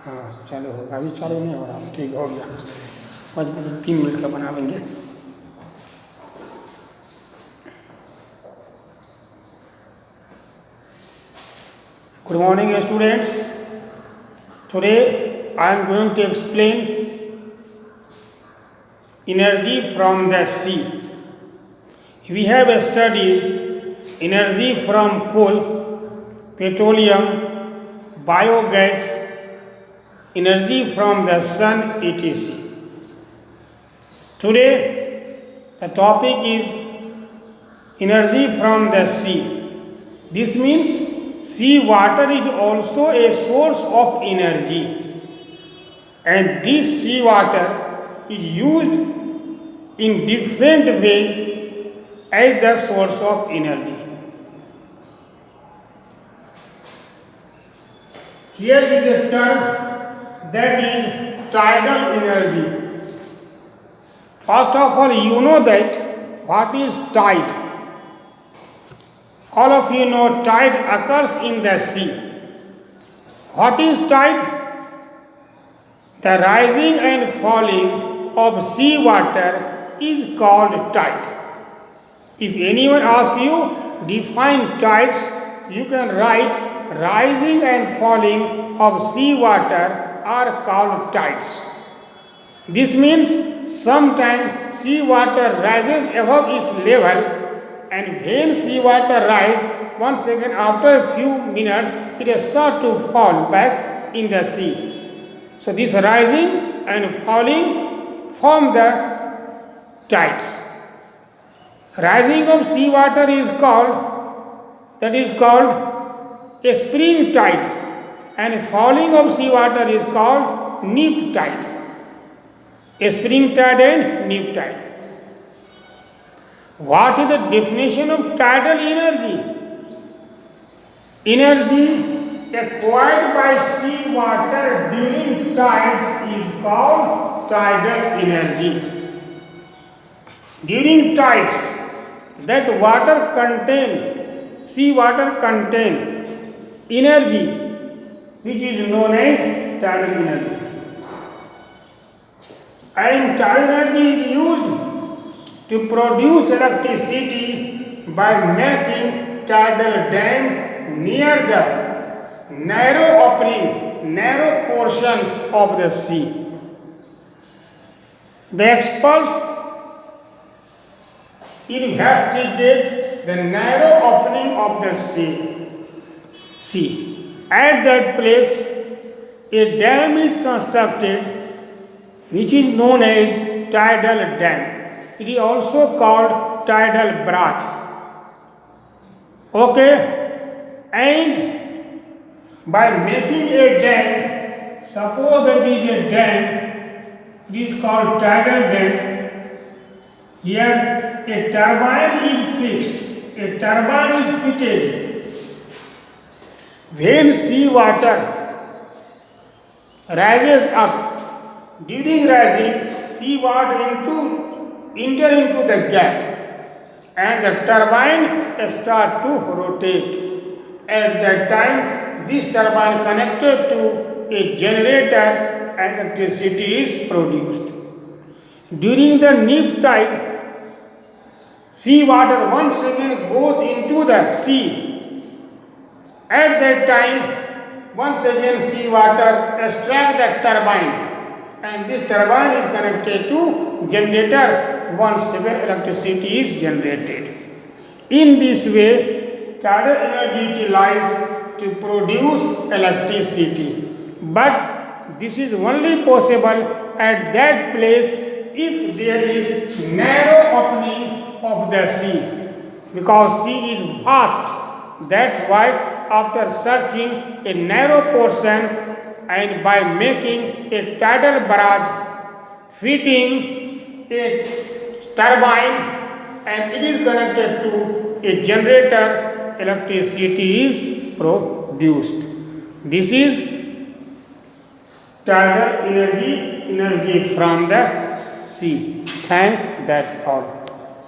हाँ चालू होगा, अभी चालू नहीं हो रहा, ठीक हो गया, बस 3 मिनट का बनाएंगे। Good morning students. Today I am going to explain energy from the sea. We have studied energy from coal, petroleum, biogas, energy from the sun, etc. Today the topic is energy from the sea. This means sea water is also a source of energy, and this sea water is used in different ways as the source of energy. Here is a term that is tidal energy. First of all, you know that what is tide. All of you know tide occurs in the sea. What is tide? The rising and falling of sea water is called tide. If anyone asks you, define tides, you can write rising and falling of sea water are called tides. This means sometimes sea water rises above its level, and when sea water rises, once again after a few minutes it starts to fall back in the sea. So this rising and falling form the tides. Rising of sea water is called a spring tide, and falling of sea water is called neap tide. A spring tide and neap tide. What is the definition of tidal energy? Energy acquired by sea water during tides is called tidal energy. During tides, sea water contain energy which is known as tidal energy. And tidal energy is used to produce electricity by making tidal dam near the narrow portion of the sea. The experts investigate the narrow opening of the sea. At that place, a dam is constructed which is known as tidal dam. It is also called tidal barrage. Okay? And by making a dam, suppose that is a dam, it is called tidal dam. Here a turbine is fixed, a turbine is fitted. When sea water rises up, during rising, sea water enter into the gap, and the turbine start to rotate. At that time, this turbine connected to a generator and electricity is produced. During the neap tide, sea water once again goes into the sea. At that time, once again sea water extracts the turbine, and this turbine is connected to generator. Once again electricity is generated. In this way, tidal energy utilized to produce electricity. But this is only possible at that place if there is narrow opening of the sea, because sea is vast. That's why after searching a narrow portion and by making a tidal barrage, fitting a turbine, and it is connected to a generator, electricity is produced. This is tidal energy from the sea. Thanks, that's all.